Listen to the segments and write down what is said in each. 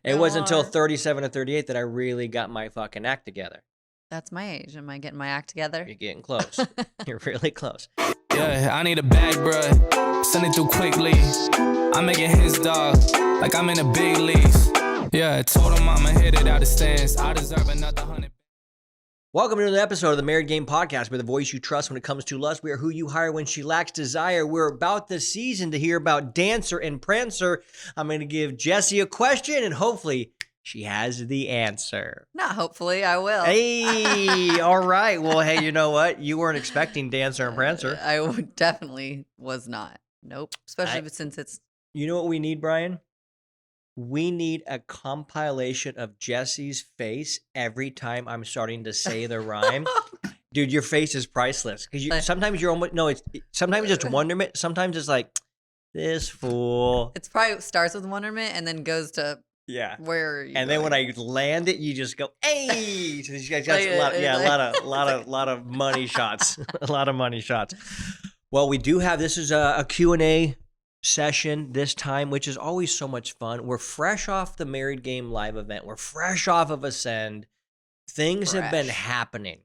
It wasn't until 37 or 38 that I really got my fucking act together. That's my age. Am I getting my act together? You're getting close. You're really close. Yeah, I need a bag, bruh. Send it through quickly. I'm making his dog like I'm in the big leagues. Yeah, I told him I'ma hit it out of stands. I deserve another 100. Welcome to another episode of the Married Game Podcast, where the voice you trust when it comes to lust. We are who you hire when she lacks desire. We're about the season to hear about Dancer and Prancer. I'm going to give Jessie a question, and hopefully she has the answer. Not hopefully, I will. Hey, all right. Well, hey, you know what? You weren't expecting Dancer and Prancer. I definitely was not. Nope. Especially since it's... You know what we need, Brian? We need a compilation of Jessie's face every time I'm starting to say the rhyme. Dude, your face is priceless. Because sometimes you're almost, sometimes it's wonderment. Sometimes it's like, this fool. It's probably starts with wonderment and then goes to where you and then when I land it, you just go, hey. So you guys got a lot of money shots. A lot of money shots. Well, we do have, this is a Q&A session this time, which is always so much fun. We're fresh off the Married Game live event. We're fresh off of Ascend. Things have been happening,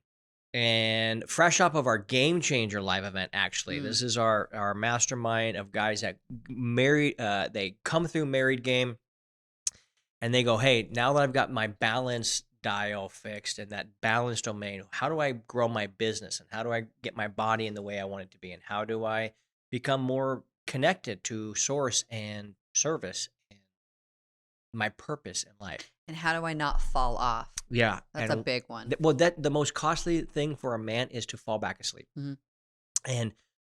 and fresh off of our Game Changer live event. Actually, this is our mastermind of guys that they come through Married Game, and they go, hey, now that I've got my balance dial fixed and that balance domain, how do I grow my business, and how do I get my body in the way I want it to be, and how do I become more connected to source and service and my purpose in life? And how do I not fall off? Yeah. That's a big one. The most costly thing for a man is to fall back asleep. Mm-hmm. And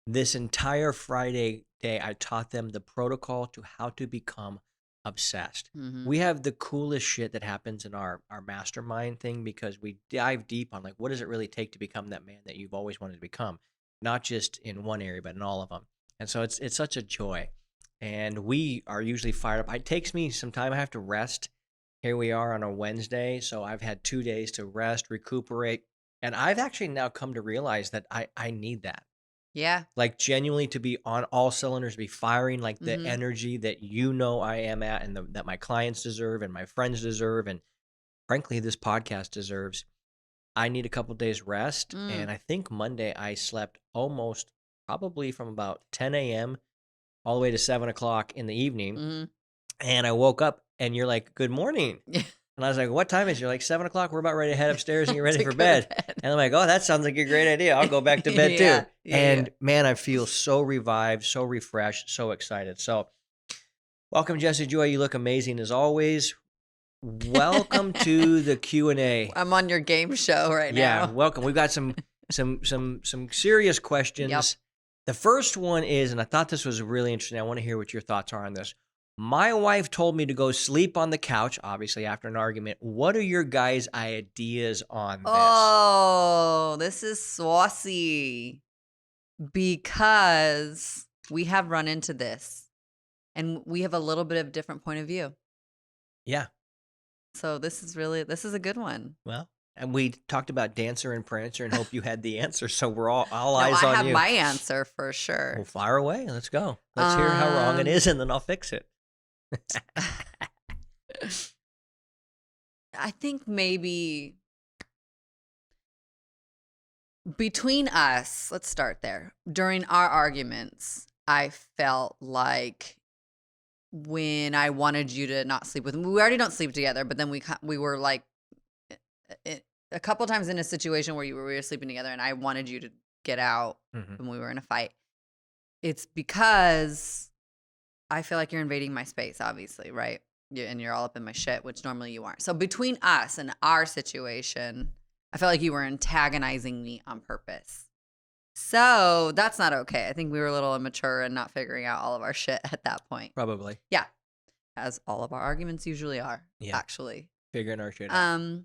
this entire Friday day, I taught them the protocol to how to become obsessed. Mm-hmm. We have the coolest shit that happens in our mastermind thing, because we dive deep on, like, what does it really take to become that man that you've always wanted to become? Not just in one area, but in all of them. And so it's such a joy, and we are usually fired up. It takes me some time. I have to rest. Here we are on a Wednesday, so I've had 2 days to rest, recuperate, and I've actually now come to realize that I need that. Yeah. Like, genuinely to be on all cylinders, be firing like the energy that I am at, and that my clients deserve and my friends deserve, and frankly, this podcast deserves. I need a couple days rest, and I think Monday I slept almost probably from about 10 a.m. all the way to 7 o'clock in the evening. Mm-hmm. And I woke up and you're like, good morning. And I was like, what time is it? You're like, 7 o'clock. We're about ready to head upstairs and get ready for bed. And I'm like, oh, that sounds like a great idea. I'll go back to bed too. And man, I feel so revived, so refreshed, so excited. So welcome, Jessie Joy. You look amazing as always. Welcome to the Q&A. I'm on your game show right now. Yeah, welcome. We've got some serious questions. Yep. The first one is, and I thought this was really interesting. I want to hear what your thoughts are on this. My wife told me to go sleep on the couch, obviously after an argument. What are your guys' ideas on this? Oh, this is saucy, because we have run into this and we have a little bit of different point of view. Yeah. So this is a good one. Well, and we talked about Dancer and Prancer and hope you had the answer. So we're all eyes on you. I have my answer for sure. Well, fire away. Let's go. Let's hear how wrong it is, and then I'll fix it. I think maybe between us, let's start there. During our arguments, I felt like when I wanted you to not sleep with me, we already don't sleep together, but then we were like a couple times in a situation where we were sleeping together and I wanted you to get out when we were in a fight. It's because I feel like you're invading my space, obviously, right? And you're all up in my shit, which normally you aren't. So between us and our situation, I felt like you were antagonizing me on purpose. So that's not okay. I think we were a little immature and not figuring out all of our shit at that point. Probably. Yeah. As all of our arguments usually are, actually. Figuring our shit out.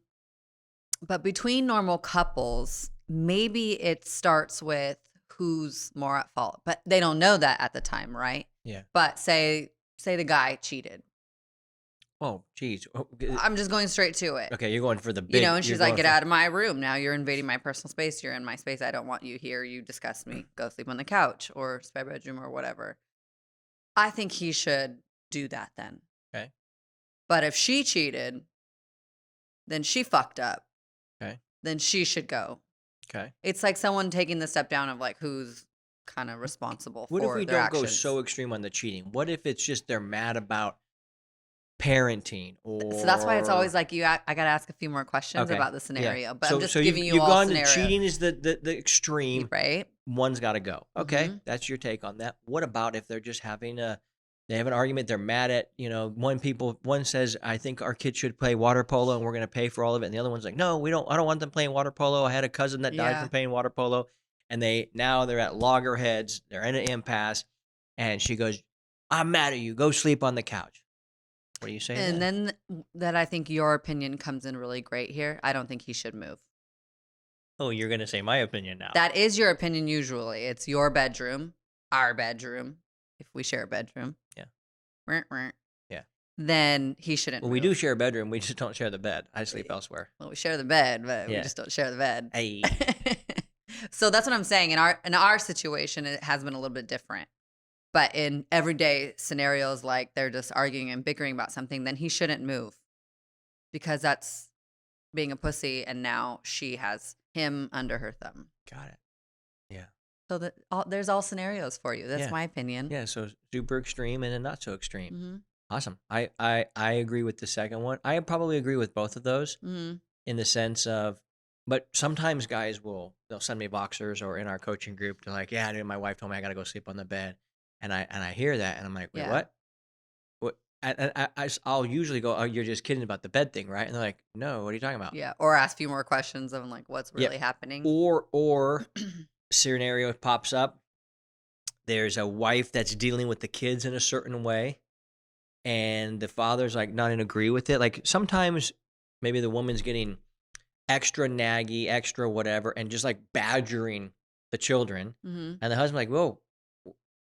But between normal couples, maybe it starts with who's more at fault. But they don't know that at the time, right? Yeah. But say the guy cheated. Oh, geez. I'm just going straight to it. Okay, you're going for the big... and she's like, get out of my room. Now you're invading my personal space. You're in my space. I don't want you here. You disgust me. Go sleep on the couch or spare bedroom or whatever. I think he should do that then. Okay. But if she cheated, then she fucked up. Okay. Then she should go. Okay. It's like someone taking the step down of like who's kind of responsible What for if we their don't actions. go so extreme on the cheating? What if it's just they're mad about parenting or So that's why it's always like I got to ask a few more questions Okay. about the scenario. Yeah. But I'm just giving you you've all gone scenario. to cheating is the extreme. Right? One's got to go. Okay, Mhm. that's your take on that. What about if they're just having they have an argument, they're mad at, one says, I think our kids should play water polo and we're going to pay for all of it. And the other one's like, no, I don't want them playing water polo. I had a cousin that died Yeah. from playing water polo. And they're at loggerheads. They're in an impasse. And she goes, I'm mad at you. Go sleep on the couch. What do you say? And then that I think your opinion comes in really great here. I don't think he should move. Oh, you're going to say my opinion now. That is your opinion usually. It's your bedroom, our bedroom, if we share a bedroom. Yeah. Yeah. Then he shouldn't Well, move. we do share a bedroom. We just don't share the bed. I sleep elsewhere. Well, we share the bed, but we Yeah. just don't share the bed. Hey. So that's what I'm saying. In our situation, it has been a little bit different. But in everyday scenarios, like they're just arguing and bickering about something, then he shouldn't move because that's being a pussy. And now she has him under her thumb. Got it. Yeah. So there's all scenarios for you. That's Yeah. my opinion. Yeah. So super extreme and then not so extreme. Mm-hmm. Awesome. I agree with the second one. I probably agree with both of those Mm-hmm. in the sense of, but sometimes guys they'll send me boxers or in our coaching group. They're like, yeah, dude, my wife told me I got to go sleep on the bed. And I hear that and I'm like, wait, Yeah. what? What? And I'll usually go, oh, you're just kidding about the bed thing, right? And they're like, no, what are you talking about? Yeah. Or ask a few more questions of like, what's really happening? Or scenario pops up. There's a wife that's dealing with the kids in a certain way. And the father's like not in agree with it. Like sometimes maybe the woman's getting extra naggy, extra whatever, and just like badgering the children. Mm-hmm. And the husband's like, whoa,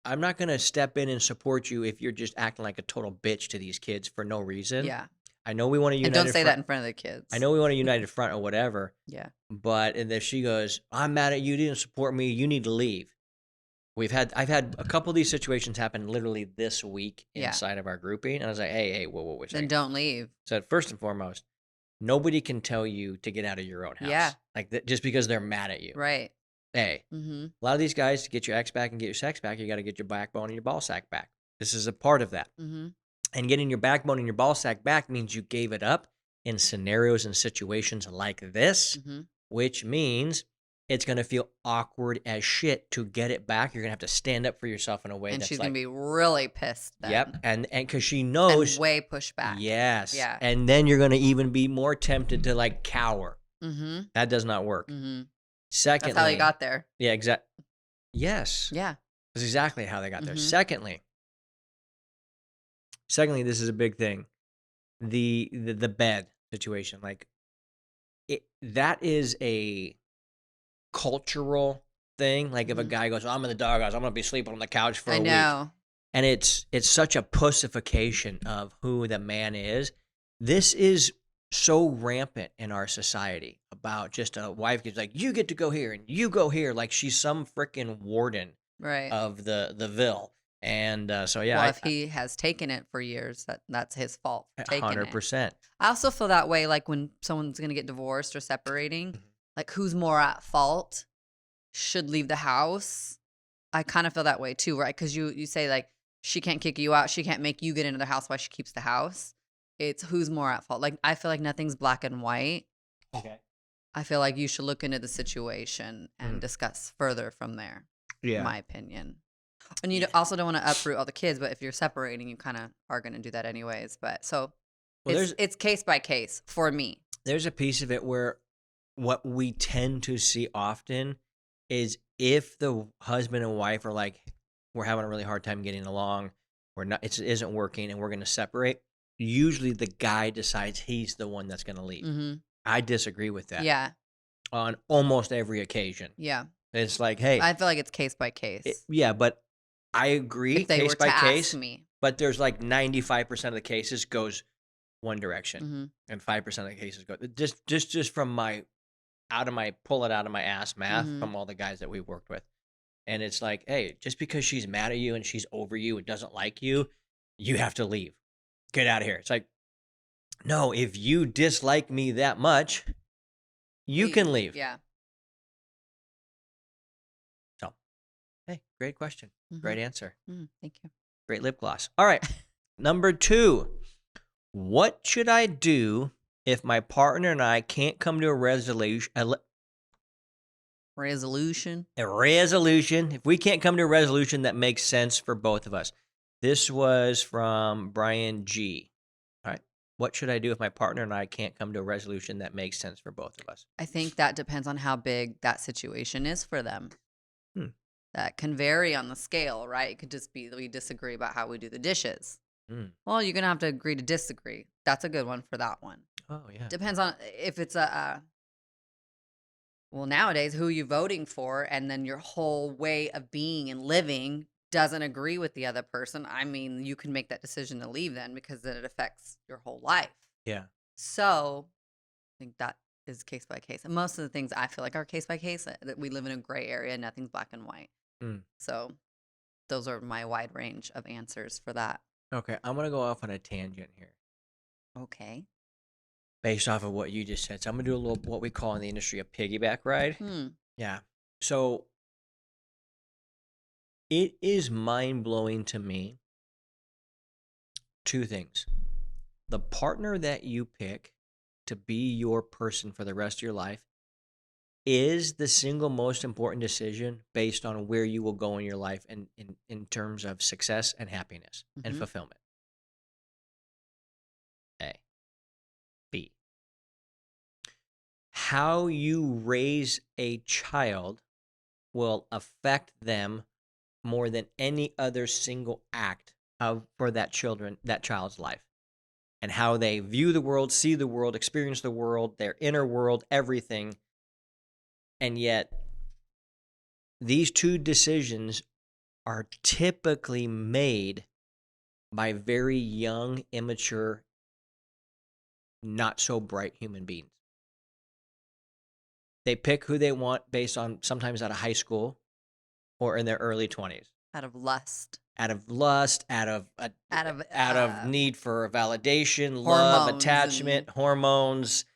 I'm not going to step in and support you if you're just acting like a total bitch to these kids for no reason. Yeah. I know we want to unite. And don't say that in front of the kids. I know we want a united front or whatever. Yeah. But if she goes, I'm mad at you, you didn't support me, you need to leave. I've had a couple of these situations happen literally this week inside of our grouping. And I was like, hey, whoa. Then don't leave. So first and foremost, nobody can tell you to get out of your own house. Yeah. Like just because they're mad at you. Right. Hey, Mm-hmm. a lot of these guys, to get your ex back and get your sex back, you got to get your backbone and your ball sack back. This is a part of that. Mm-hmm. And getting your backbone and your ball sack back means you gave it up in scenarios and situations like this, Mm-hmm. which means it's going to feel awkward as shit to get it back. You're going to have to stand up for yourself in a way And that's she's like, going to be really pissed then. yep. And because she knows. And way pushed back. Yes. Yeah. And then you're going to even be more tempted to like cower. Mm-hmm. That does not work. Mm-hmm. Secondly. That's how you got there. Yeah, exactly. Yes. Yeah. That's exactly how they got there. Mhm. Secondly, this is a big thing. The bed situation, like that is a cultural thing. Like if a Mhm. guy goes, I'm in the doghouse, I'm gonna be sleeping on the couch for I a week. know. And it's such a pussification of who the man is. This is so rampant in our society about just a wife gets like, you get to go here and you go here, like she's some freaking warden Right. of the ville. And so yeah, Well, if he has taken it for years, that's his fault for taking it. 100%. I also feel that way, like when someone's going to get divorced or separating, Mhm. like who's more at fault should leave the house. I kind of feel that way too, right? Because you say like she can't kick you out, she can't make you get into the house while she keeps the house. It's who's more at fault. Like I feel like nothing's black and white. Okay. I feel like you should look into the situation and Mm. discuss further from there. Yeah. In my opinion. And you also don't want to uproot all the kids, but if you're separating, you kind of are going to do that anyways. But so Well, it's case by case for me. there's a piece of it where what we tend to see often is if the husband and wife are like, we're having a really hard time getting along, it isn't working, and we're going to separate. Usually, the guy decides he's the one that's going to leave. Mm-hmm. I disagree with that. Yeah. On almost every occasion, Yeah. it's like, hey, I feel like it's case by case. yeah, but I agree, if they case were by to case. ask me. But there's like 95% of the cases goes one direction, Mm-hmm. and 5% of the cases go just from pull it out of my ass math Mhm. from all the guys that we worked with. And it's like, hey, just because she's mad at you and she's over you and doesn't like you, you have to leave. Get out of here. It's like, No, if you dislike me that much, you can leave. Yeah. So, hey, great question. Great answer. Thank you. Great lip gloss. All right. Number 2. What should I do if my partner and I can't come to a resolution? If we can't come to a resolution that makes sense for both of us. This was from Brian G. All right. What should I do if my partner and I can't come to a resolution that makes sense for both of us? I think that depends on how big that situation is for them. That can vary on the scale, right? It could just be that we disagree about how we do the dishes. Well, you're going to have to agree to disagree. That's a good one for that one. Oh, yeah. Depends on if it's well, nowadays, who you voting for, and then your whole way of being and living doesn't agree with the other person. I mean, you can make that decision to leave then, because then it affects your whole life. Yeah. So I think that is case by case. And most of the things I feel like are case by case, that we live in a gray area. Nothing's black and white. So those are my wide range of answers for that. Okay. I'm going to go off on a tangent here. Okay. Based off of what you just said. So I'm going to do a little, what we call in the industry, a piggyback ride. Yeah. So it is mind-blowing to me. 2 things. The partner that you pick to be your person for the rest of your life is the single most important decision based on where you will go in your life and in terms of success and happiness and fulfillment. A. B. How you raise a child will affect them more than any other single act for that child's life. And how they view the world, see the world, experience the world, their inner world, everything. And yet, these 2 decisions are typically made by very young, immature, not so bright human beings. They pick who they want based on sometimes out of high school or in their early 20s. Out of lust. Out of need for validation, love, attachment, hormones.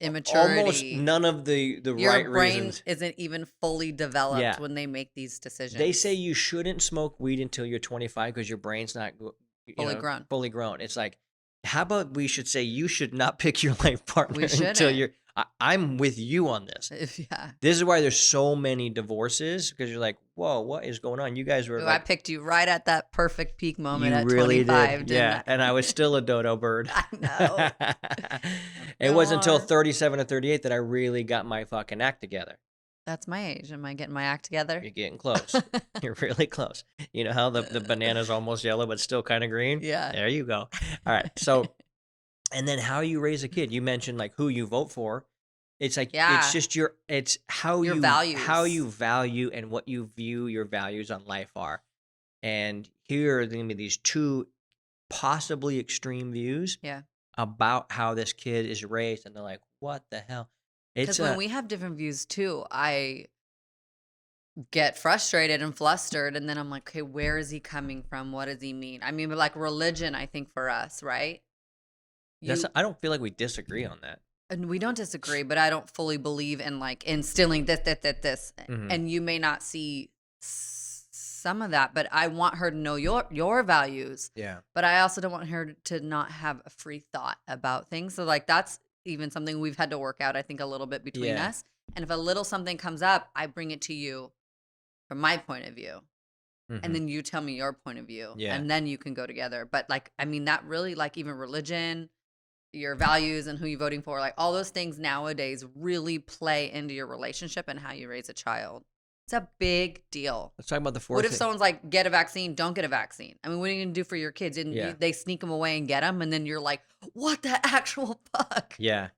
Immaturity. Almost none of the right reasons. Your brain isn't even fully developed when they make these decisions. They say you shouldn't smoke weed until you're 25 because your brain's not fully grown. It's like, how about we should say you should not pick your life partner until you're... I'm with you on this. Yeah. This is why there's so many divorces, because you're like, whoa, what is going on? You guys were I picked you right at that perfect peak moment at really 25. Did. Yeah, and I was still a dodo bird. I know. It wasn't until 37 or 38 that I really got my fucking act together. That's my age. Am I getting my act together? You're getting close. You're really close. You know how the banana's almost yellow but still kind of green? Yeah. There you go. All right. So, and then how you raise a kid. You mentioned like who you vote for. It's like, it's just it's how your values. How you value and what you view your values on life are. And here are going to be these 2 possibly extreme views about how this kid is raised. And they're like, what the hell? Because when we have different views too, I get frustrated and flustered. And then I'm like, okay, where is he coming from? What does he mean? I mean, but like religion, I think for us, right? I don't feel like we disagree on that. And we don't disagree, but I don't fully believe in like instilling this. And you may not see some of that, but I want her to know your values. Yeah. But I also don't want her to not have a free thought about things. So like that's even something we've had to work out, I think, a little bit between us. And if a little something comes up, I bring it to you from my point of view. And then you tell me your point of view. Yeah. And then you can go together. But like, I mean, that really, like even religion, your values and who you're voting for, like all those things nowadays really play into your relationship and how you raise a child. It's a big deal. Let's talk about the 4th. What if someone's like, get a vaccine, don't get a vaccine? I mean, what are you going to do for your kids? And they sneak them away and get them. And then you're like, what the actual fuck? Yeah.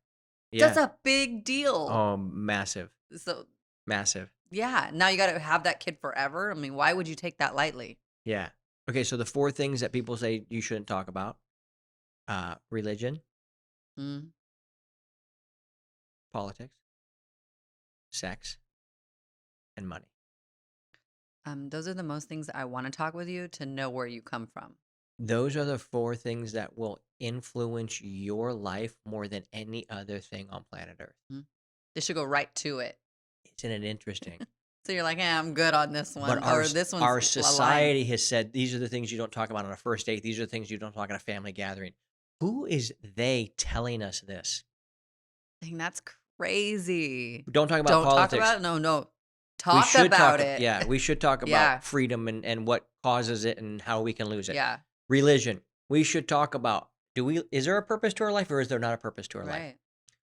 That's a big deal. Oh, massive. So massive. Yeah. Now you got to have that kid forever. I mean, why would you take that lightly? Yeah. Okay. So the 4 things that people say you shouldn't talk about, religion, politics, sex, and money. Those are the most things I want to talk with you to know where you come from. Those are the 4 things that will influence your life more than any other thing on planet Earth. They should go right to it. Isn't it interesting? So you're like, I'm good on this one. But Or this one's our aligned. society has said these are the things you don't talk about on a first date. These are the things you don't talk at a family gathering. Who is they telling us this? Dang, that's crazy. Don't talk about Don't politics. talk about it. No. We Talk should about talk, it. Yeah, we should talk about Yeah. freedom and what causes it and how we can lose it. Yeah. Religion. We should talk about, is there a purpose to our life or is there not a purpose to our life? Right.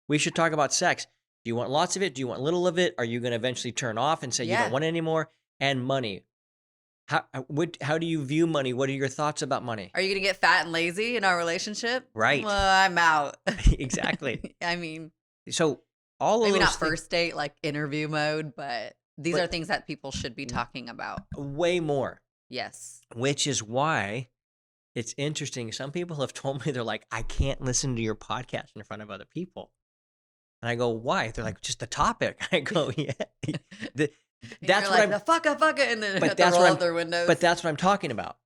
We should talk about sex. Do you want lots of it? Do you want little of it? Are you going to eventually turn off and say you Yeah. don't want it anymore? And money. How do you view money? What are your thoughts about money? Are you going to get fat and lazy in our relationship? Right. Well, I'm out. Exactly. I mean, So all of maybe those not first date, like interview mode, but these are things that people should be talking about. way more, Yes. which is why it's interesting. Some people have told me, they're like, I can't listen to your podcast in front of other people. And I go, why? They're like, just the topic. I go, yeah. That's you're what like, the fuck it, and then but have that's to what roll I'm, up their windows. But that's what I'm talking about.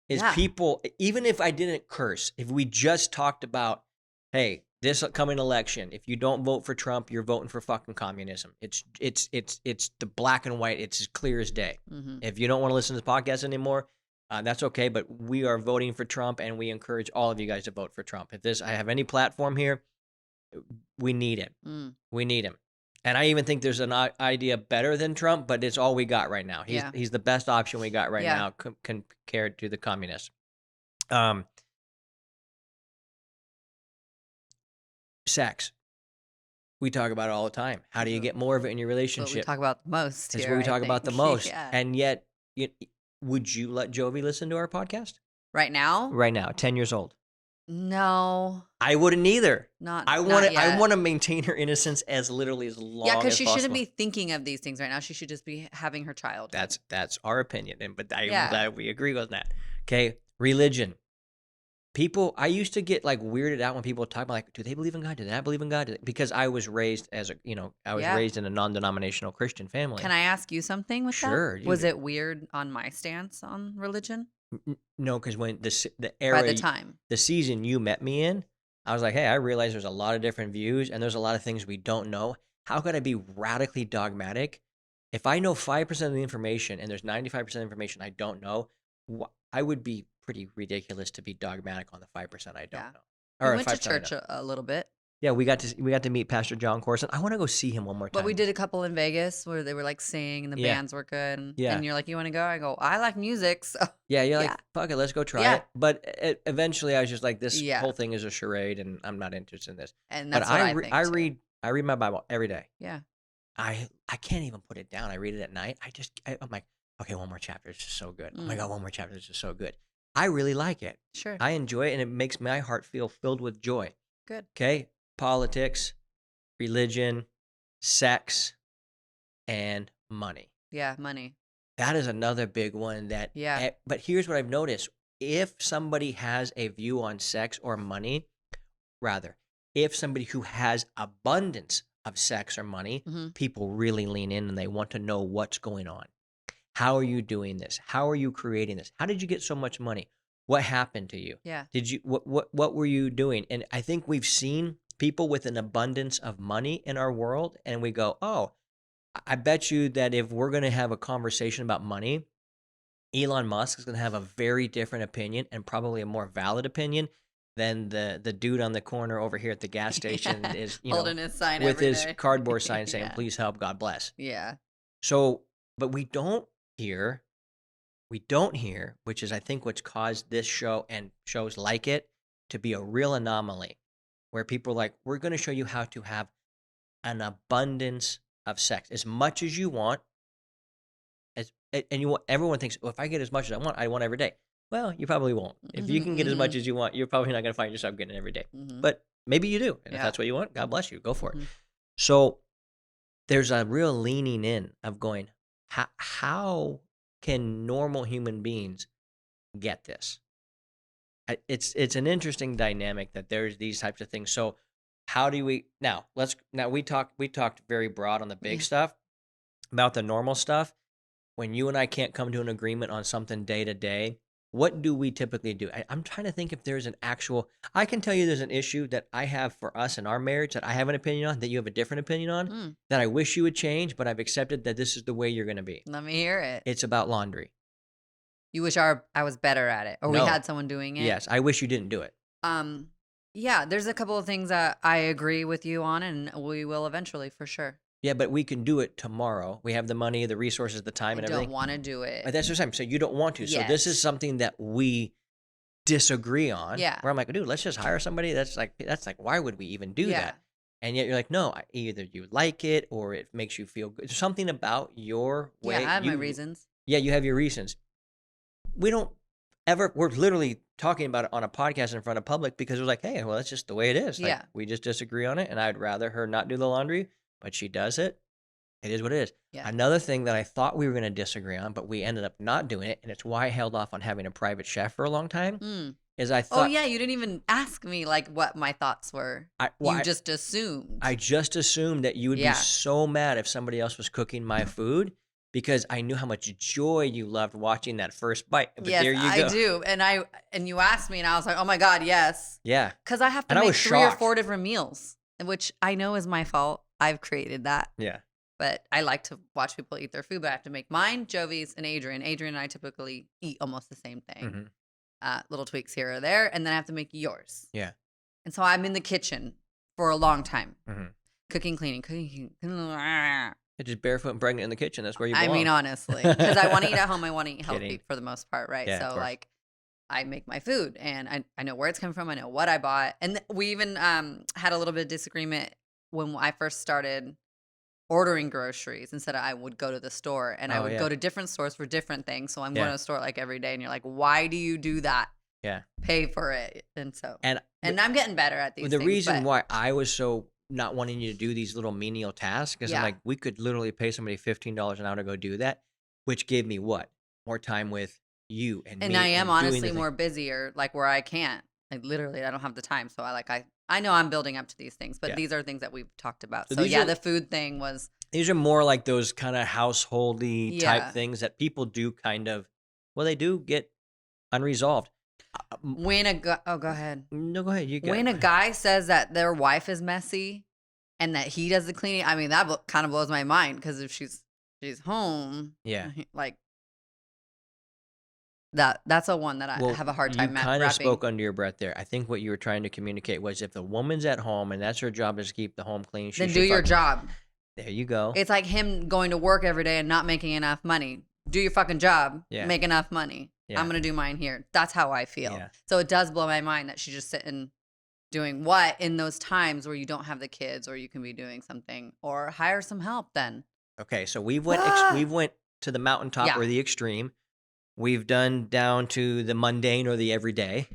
Is Yeah. people, even if I didn't curse, if we just talked about, hey, this coming election, if you don't vote for Trump, you're voting for fucking communism. It's the black and white. It's as clear as day. Mhm. If you don't want to listen to this podcast anymore, that's okay. But we are voting for Trump, and we encourage all of you guys to vote for Trump. If I have any platform here, we need it. We need him. And I even think there's an idea better than Trump, but it's all we got right now. He's the best option we got right now compared to the communists. Sex. We talk about it all the time. How do you get more of it in your That's what we relationship? talk about the most. It's here, what we I talk about the think. most. Yeah. And yet, would you let Jovi listen to our podcast? Right now? Right now, 10 years old. No. I wouldn't either. Not I yet. want to maintain her innocence as literally as long Yeah, as because she possible. shouldn't be thinking of these things right now. She should just be having her child. That's our opinion, but I'm Yeah. glad we agree with that. Okay, religion. People, I used to get like weirded out when people talk about like, do they believe in God? Do they not believe in God? Because I was raised raised in a non-denominational Christian family. Can I ask you something with Sure, that? you Was do. it weird on my stance on religion? No, because when the era, By the time. the season you met me in, I was like, hey, I realize there's a lot of different views and there's a lot of things we don't know. How could I be radically dogmatic? If I know 5% of the information and there's 95% of the information I don't know, I would be pretty ridiculous to be dogmatic on the 5% I don't know. We went to church a little bit. Yeah, we got to meet Pastor John Corson. I want to go see him one more time. But we did a couple in Vegas where they were like singing and the Yeah. bands were good. And, Yeah. and you're like, you want to go? I go, I like music. So Yeah, you're Yeah. like, fuck it, let's go try Yeah. it. But eventually, I was just like, this Yeah. whole thing is a charade, and I'm not interested in this. and But that's what I think. too. I read my Bible every day. Yeah. I can't even put it down. I read it at night. I'm like, okay, one more chapter. It's just so good. Oh my God, one more chapter. It's just so good. I really like it. Sure. I enjoy it, and it makes my heart feel filled with joy. Good. Okay, politics, religion, sex, and money. Yeah. Money. That is another big one that, Yeah. but here's what I've noticed. If somebody has a view on sex or money, rather, if somebody who has abundance of sex or money, Mhm. people really lean in and they want to know what's going on. How are you doing this? How are you creating this? How did you get so much money? What happened to you? Yeah. What were you doing? And I think we've seen people with an abundance of money in our world, and we go, oh, I bet you that if we're going to have a conversation about money, Elon Musk is going to have a very different opinion and probably a more valid opinion than the dude on the corner over here at the gas station is, Holding his sign with every his day. cardboard sign saying, Yeah. please help, God bless. Yeah. So, but we don't hear, which is I think what's caused this show and shows like it to be a real anomaly, where people are like, we're going to show you how to have an abundance of sex, as much as you want. Everyone thinks, well, if I get as much as I want every day. Well, you probably won't. If you can get as much as you want, you're probably not going to find yourself getting it every day. Mhm. But maybe you do. And if Yeah. that's what you want, God bless you. Go for Mhm. it. So there's a real leaning in of going, how can normal human beings get this? It's an interesting dynamic that there's these types of things. So how do we now we talked very broad on the big Yeah. stuff about the normal stuff. When you and I can't come to an agreement on something day to day, what do we typically do? I'm trying to think if there's an actual. I can tell you there's an issue that I have for us in our marriage that I have an opinion on, that you have a different opinion on, that I wish you would change, but I've accepted that this is the way you're going to be. Let me hear it. It's about laundry. You wish I was better at it, or we No. had someone doing it? Yes, I wish you didn't do it. Yeah, there's a couple of things that I agree with you on, and we will eventually, for sure. Yeah, but we can do it tomorrow. We have the money, the resources, the time, and I everything. don't want to do it. But that's what I'm saying. So you don't want to. So this is Yes. something that we disagree on. Yeah. Where I'm like, dude, let's just hire somebody. That's like, why would we even do Yeah. that? And yet you're like, no, either you like it or it makes you feel good. Something about your way. Yeah, I have my reasons. Yeah, you have your reasons. We don't ever, we're literally talking about it on a podcast in front of public because we're like, hey, well, that's just the way it is. Like, Yeah. we just disagree on it. And I'd rather her not do the laundry, but she does it. It is what it is. Yeah. Another thing that I thought we were going to disagree on, but we ended up not doing it, and it's why I held off on having a private chef for a long time, is I thought... Oh, yeah, you didn't even ask me, like, what my thoughts were. You just assumed. I just assumed that you would be so mad if somebody else was cooking my food because I knew how much joy you loved watching that first bite. But yes, there you go. I do. And you asked me, and I was like, oh, my God, yes. Yeah. Because I have to make 3 or 4 different meals, which I know is my fault. I've created that. Yeah. But I like to watch people eat their food, but I have to make mine, Jovi's, and Adrian. Adrian and I typically eat almost the same thing. Little tweaks here or there, and then I have to make yours. Yeah. And so I'm in the kitchen for a long time. Cooking, cleaning. You're just barefoot and pregnant in the kitchen. That's where you belong. I mean, honestly. Because I want to eat at home. I want to eat healthy for the most part, right? Yeah, so, like, I make my food, and I know where it's coming from. I know what I bought. And we even had a little bit of disagreement when I first started ordering groceries. Instead of I would go to the store, and I would go to different stores for different things. So I'm going to the store like every day, and you're like, why do you do that? Yeah. Pay for it. And so, and the, I'm getting better at these the things. reason why I was so not wanting you to do these little menial tasks is I'm like, we could literally pay somebody $15 an hour to go do that, which gave me what? More time with you and me. And I am honestly more busier, like where I can't. Like literally, I don't have the time. So I know I'm building up to these things, but these are things that we've talked about. So the food thing was... These are more like those kind of householdy type things that people do kind of, well, they do get unresolved. When go ahead. No, go ahead. When a guy says that their wife is messy and that he does the cleaning, I mean, that kind of blows my mind because if she's home, like that's a one that I have a hard time wrapping. You kind of spoke under your breath there. I think what you were trying to communicate was if the woman's at home and that's her job is to keep the home clean, then do your job. There you go. It's like him going to work every day and not making enough money. Do your fucking job. Yeah. Make enough money. Yeah. I'm going to do mine here. That's how I feel. Yeah. So it does blow my mind that she's just sitting doing what in those times where you don't have the kids or you can be doing something or hire some help then. Okay, so we went to the mountaintop or the extreme. We've done down to the mundane or the everyday.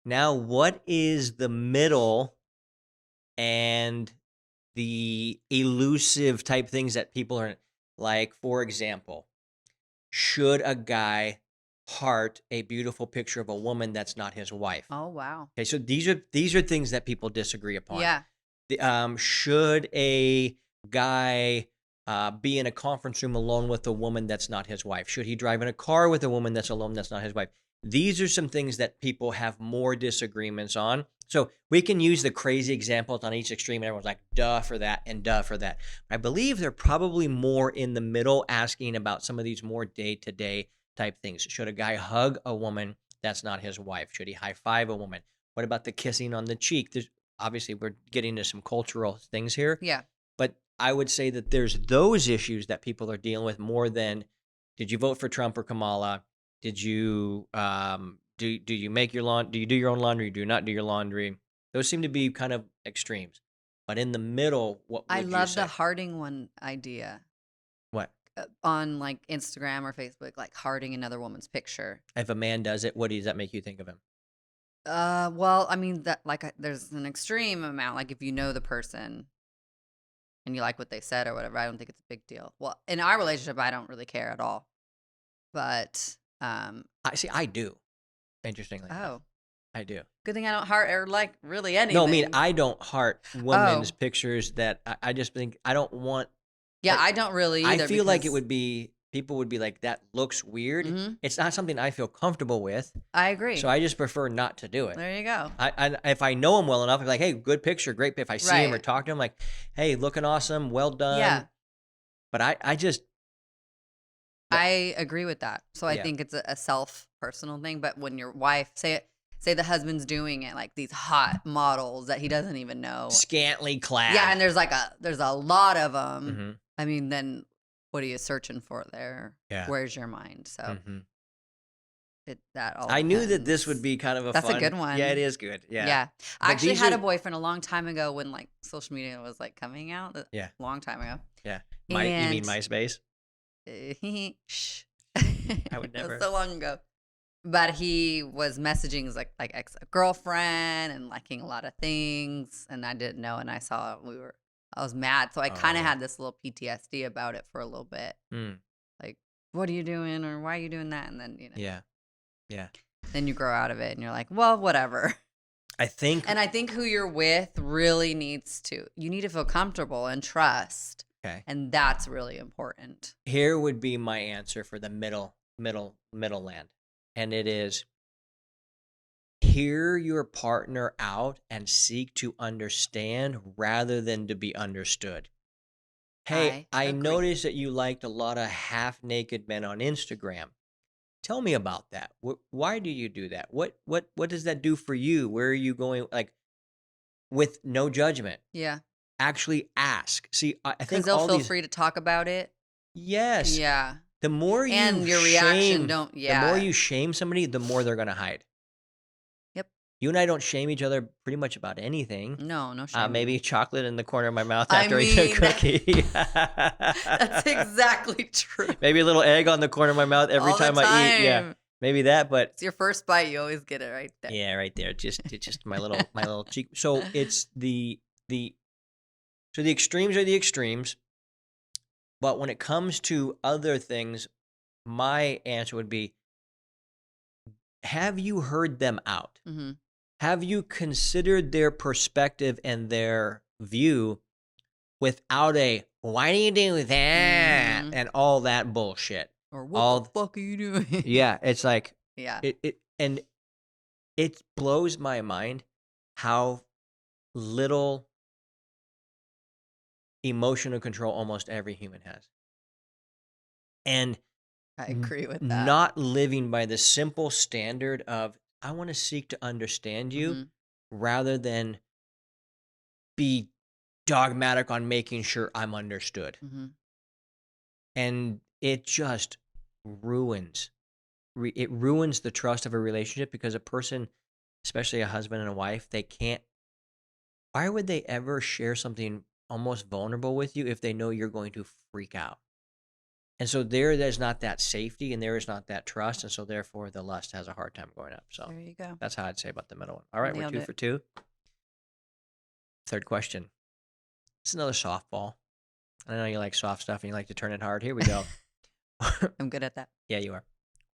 Now, what is the middle and the elusive type things that people are like? For example, should a guy heart a beautiful picture of a woman that's not his wife? Oh, wow. Okay, so these are things that people disagree upon. Yeah. Should a guy be in a conference room alone with a woman that's not his wife? Should he drive in a car with a woman that's alone that's not his wife? These are some things that people have more disagreements on. So we can use the crazy examples on each extreme, and everyone's like, duh for that and duh for that. I believe they're probably more in the middle asking about some of these more day-to-day type things. Should a guy hug a woman that's not his wife? Should he high-five a woman? What about the kissing on the cheek? Obviously, we're getting into some cultural things here. Yeah. But I would say that there's those issues that people are dealing with more than, did you vote for Trump or Kamala? Did you do you make your laundry? Do you do your own laundry? Do you not do your laundry? Those seem to be kind of extremes. But in the middle, what would you say? I love the hearting one idea. What? On like Instagram or Facebook, like hearting another woman's picture. If a man does it, what does that make you think of him? Well, I mean that there's an extreme amount. Like if you know the person and you like what they said or whatever, I don't think it's a big deal. Well, in our relationship, I don't really care at all. But I do. Interestingly enough. I do. Good thing I don't heart or like really anything. No, I mean I don't heart women's pictures that I just think I don't want. Yeah, I don't really either. I feel like it would be people would be like, that looks weird. Mhm. It's not something I feel comfortable with. I agree. So I just prefer not to do it. There you go. If I know him well enough, I'm like, hey, good picture, great. If I see him or Right. talk to him, like, hey, looking awesome, well done. Yeah. But I just, I agree with that. So I Yeah. think it's a self personal thing. But when your wife say the husband's doing it, like these hot models that he doesn't even know, scantily clad. yeah, and there's a lot of them. Mhm. I mean, then what are you searching for there? Yeah. Where's your mind? So Mhm. that all. I knew that this depends. would be kind of a That's fun. a good one. Yeah, it is good. Yeah. Yeah. I But actually these had are- a boyfriend a long time ago when like social media was like coming out. Yeah. Long time ago. Yeah. You mean And- MySpace? Shh. I would It was never. so long ago. But he was messaging his like ex-girlfriend and liking a lot of things, and I didn't know. And I saw I was mad, so I kind of Oh. had this little PTSD about it for a little bit. Mm. Like, what are you doing, or why are you doing that? And then Yeah. Yeah. then you grow out of it, and you're like, well, whatever. I think. And I think who you're with really you need to feel comfortable and trust, Okay. and that's really important. Here would be my answer for the middle land. And it is, hear your partner out and seek to understand rather than to be understood. Hey, I I agree. noticed that you liked a lot of half-naked men on Instagram. Tell me about that. Why do you do that? What does that do for you? Where are you going? Like, with no judgment. Yeah, Actually ask. See, I because think they'll all feel these. free to talk about it. Yes. Yeah. The more you And your reaction shame, don't- the yeah. more you shame somebody, the more they're gonna hide. Yep. You and I don't shame each other pretty much about anything. No shame. Maybe chocolate in the corner of my mouth I after I eat a mean, cookie. That's exactly true. Maybe a little egg on the corner of my mouth every All the time I eat. Yeah, time. maybe that. But It's your first bite. You always get it right there. yeah, right there. It's just my little cheek. So it's the extremes are the extremes. But when it comes to other things, my answer would be, have you heard them out? Mm-hmm. Have you considered their perspective and their view without a, why do you do that? Mhm. And all that bullshit. Or what All- the fuck are you doing? Yeah, it's like, Yeah. it blows my mind how little emotional control almost every human has. And I agree with that. not living by the simple standard of, I want to seek to understand you Mhm. rather than be dogmatic on making sure I'm understood. Mhm. And it just ruins the trust of a relationship, because a person, especially a husband and a wife, why would they ever share something almost vulnerable with you if they know you're going to freak out? And so there's not that safety, and there is not that trust, and so therefore the lust has a hard time going up. So There you go. that's how I'd say about the middle one. All right, Nailed we're 2 it. for 2. Third question. It's another softball. I know you like soft stuff and you like to turn it hard. Here we go. I'm good at that. Yeah, you are.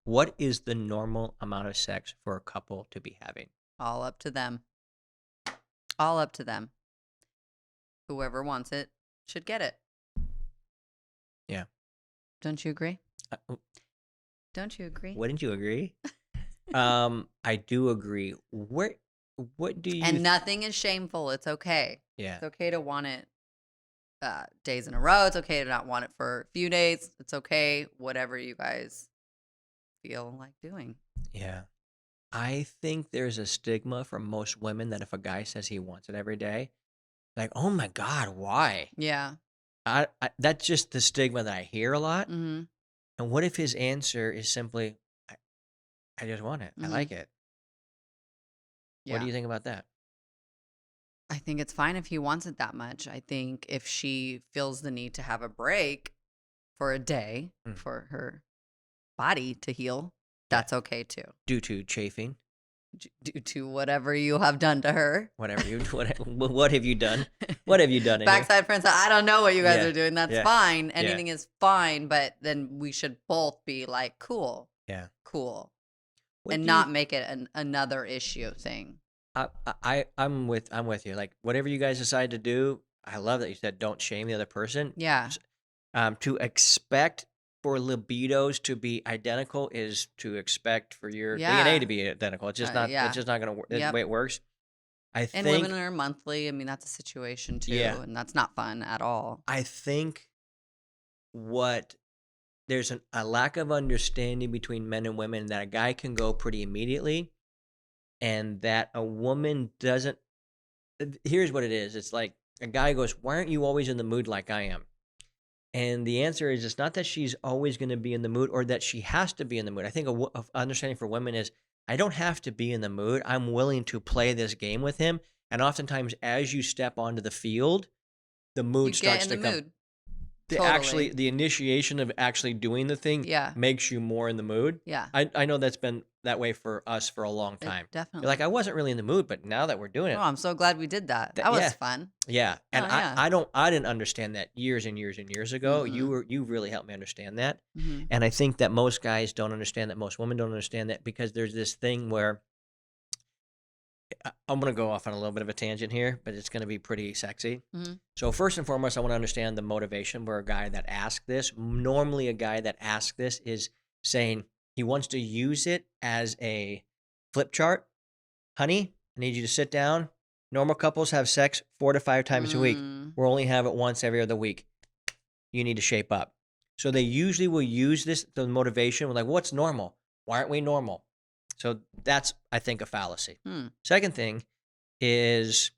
What is the normal amount of sex for a couple to be having? All up to them. All up to them. Whoever wants it should get it. Yeah. Don't you agree? Don't you agree? Wouldn't you agree? I do agree. What do you? And nothing is shameful. It's okay. Yeah. It's okay to want it days in a row. It's okay to not want it for a few days. It's okay, whatever you guys feel like doing. Yeah. I think there's a stigma for most women that if a guy says he wants it every day, like, oh my God, why? Yeah. That's just the stigma that I hear a lot. Mm-hmm. And what if his answer is simply, I just want it. I Mhm. like it. Yeah. What do you think about that? I think it's fine if he wants it that much. I think if she feels the need to have a break for a day Mm. for her body to heal, that's okay too. Due to chafing, Due to whatever you have done to her. whatever you, what have you done? What have you done? in here? Backside friends, I don't know what you guys Yeah, are doing. That's yeah, fine. yeah. Anything is fine, but then we should both be like, cool, Yeah. cool. What And do not make it another issue thing. I'm with you. Like, whatever you guys decide to do, I love that you said don't shame the other person. Yeah. To expect for libidos to be identical is to expect for your Yeah. DNA to be identical. It's just not. Yeah. It's just not going to work. The Yep. way it works. I And think. women are monthly. I mean, that's a situation too, Yeah. and that's not fun at all. I think there's a lack of understanding between men and women that a guy can go pretty immediately, and that a woman doesn't. Here's what it is. It's like a guy goes, "Why aren't you always in the mood like I am?" And the answer is, it's not that she's always going to be in the mood or that she has to be in the mood. I think a understanding for women is, I don't have to be in the mood. I'm willing to play this game with him. And oftentimes, as you step onto the field, the mood You starts get in to the come. mood. Totally. The initiation of actually doing the thing Yeah. makes you more in the mood. Yeah. I know that's been that way for us for a long time. You're Definitely. like, I wasn't really in the mood, but now that we're doing it, Oh, I'm so glad we did that. That was fun. yeah. And Oh, yeah. I didn't understand that years and years and years ago. Mhm. You really helped me understand that. hmm And I think that most guys don't understand that, most women don't understand that, because there's this thing where I'm going to go off on a little bit of a tangent here, but it's going to be pretty sexy. hmm So first and foremost, I want to understand the motivation where a guy that asked this, normally a guy that asked this is saying he wants to use it as a flip chart. Honey, I need you to sit down. Normal couples have sex 4 to 5 times a week. We'll only have it once every other week. You need to shape up. So they usually will use this, the motivation. We're like, what's normal? Why aren't we normal? So that's, I think, a fallacy. Second thing is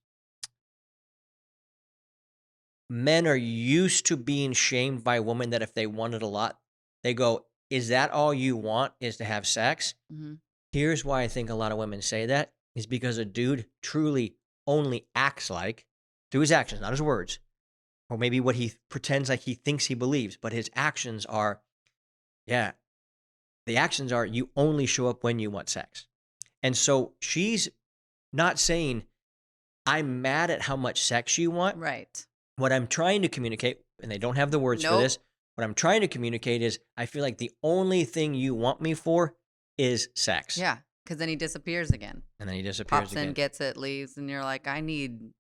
men are used to being shamed by women that if they wanted a lot, they go, is that all you want, is to have sex? hmm Here's why I think a lot of women say that, is because a dude truly only acts like, through his actions, not his words, or maybe what he pretends like he thinks he believes, but his actions are, the actions are, you only show up when you want sex. And so she's not saying, I'm mad at how much sex you want. Right. What I'm trying to communicate, and they don't have the words for Nope. this, what I'm trying to communicate is, I feel like the only thing you want me for is sex. Yeah. Because then he disappears again. And then he disappears Pops again. in, gets it, leaves, and you're like, I need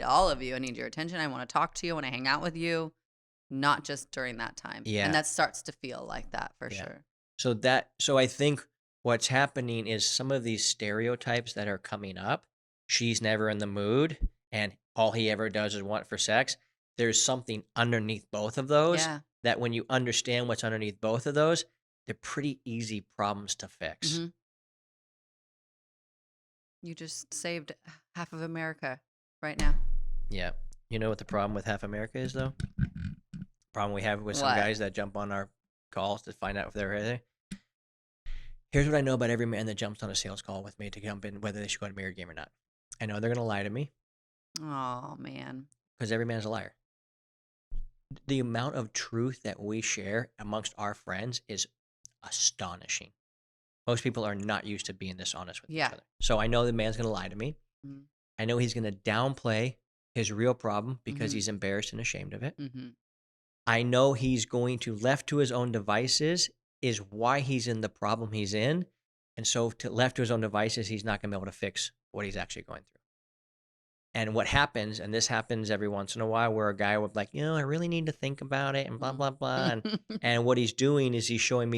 all of you. I need your attention. I want to talk to you. I want to hang out with you, not just during that time. Yeah. And that starts to feel like that for sure. So I think what's happening is some of these stereotypes that are coming up, she's never in the mood and all he ever does is want for sex. There's something underneath both of those Yeah. that when you understand what's underneath both of those, they're pretty easy problems to fix. Mhm. You just saved half of America right now. Yeah. You know what the problem with half America is, though? Problem we have with some What? guys that jump on our calls to find out if they're there. Here's what I know about every man that jumps on a sales call with me to jump in, whether they should go to Married Game or not. I know they're going to lie to me Oh, man. because every man's a liar. The amount of truth that we share amongst our friends is astonishing. Most people are not used to being this honest with Yeah. each other. So I know the man's going to lie to me. Mhm. I know he's going to downplay his real problem because Mhm. he's embarrassed and ashamed of it. Mm-hmm. I know he's going to, left to his own devices, is why he's in the problem he's in. And so left to his own devices, he's not going to be able to fix what he's actually going through. And what happens, and this happens every once in a while, where a guy would be like, I really need to think about it and blah, blah, blah. And what he's doing is he's showing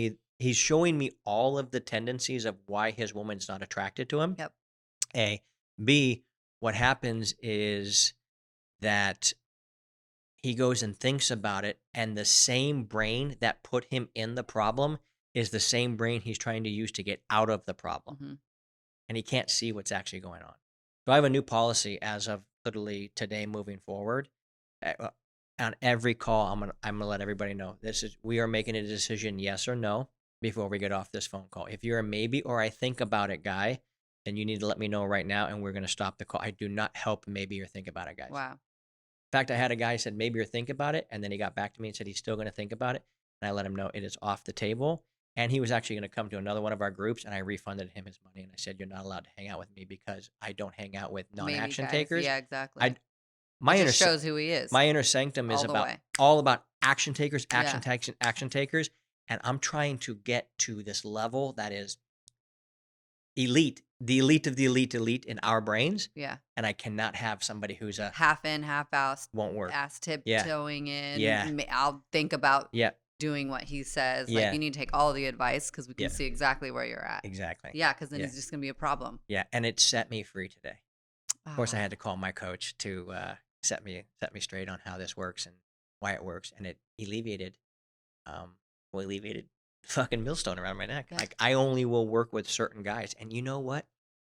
me all of the tendencies of why his woman's not attracted to him. Yep. A. B, what happens is that he goes and thinks about it, and the same brain that put him in the problem is the same brain he's trying to use to get out of the problem. Mm-hmm. And he can't see what's actually going on. So I have a new policy as of literally today moving forward. On every call, I'm gonna let everybody know we are making a decision, yes or no, before we get off this phone call. If you're a maybe or I think about it guy, then you need to let me know right now, and we're going to stop the call. I do not help maybe or think about it guys. Wow. In fact, I had a guy who said maybe or think about it, and then he got back to me and said he's still going to think about it, and I let him know it is off the table. And he was actually going to come to another one of our groups, and I refunded him his money, and I said, you're not allowed to hang out with me because I don't hang out with non-action Maybe, guys. takers. Yeah, exactly. My it inner just shows who he is. my inner sanctum is all the way. all about action takers, action Yeah. takers, action takers, and I'm trying to get to this level that is elite, the elite of the elite in our brains, Yeah. and I cannot have somebody who's a Half in, half out. won't work. Ass Yeah. tiptoeing in. Yeah. I'll think about Yeah. doing what he says. Yeah. Like, you need to take all the advice because we can Yeah. see exactly where you're at. Exactly. Yeah, because then Yeah. it's just going to be a problem. Yeah, and it set me free today. Of course, I Ah. had to call my coach to set me straight on how this works and why it works, and it alleviated fucking millstone around my neck. Yeah. Like, I only will work with certain guys, and you know what?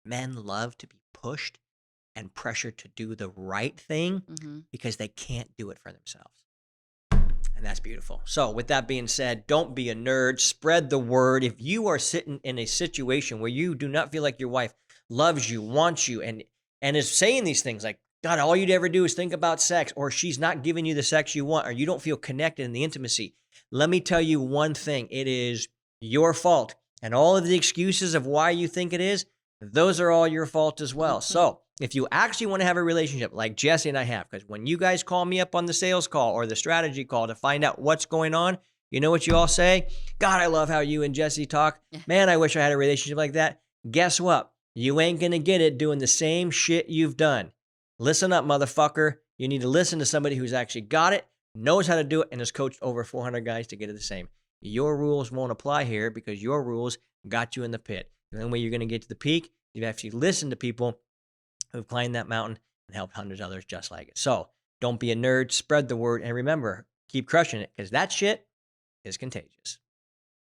Men love to be pushed and pressured to do the right thing because they can't do it for themselves. And that's beautiful. So with that being said, don't be a nerd. Spread the word. If you are sitting in a situation where you do not feel like your wife loves you, wants you, and is saying these things like, God, all you'd ever do is think about sex, or she's not giving you the sex you want, or you don't feel connected in the intimacy, let me tell you one thing. It is your fault. And all of the excuses of why you think it is, those are all your fault as well. So if you actually want to have a relationship like Jesse and I have, because when you guys call me up on the sales call or the strategy call to find out what's going on, you know what you all say? God, I love how you and Jesse talk. Man, I wish I had a relationship like that. Guess what? You ain't going to get it doing the same shit you've done. Listen up, motherfucker. You need to listen to somebody who's actually got it, knows how to do it, and has coached over 400 guys to get it the same. Your rules won't apply here because your rules got you in the pit. The only way you're going to get to the peak, you actually listen to people who've climbed that mountain and helped hundreds of others just like it. So don't be a nerd, spread the word, and remember, keep crushing it because that shit is contagious.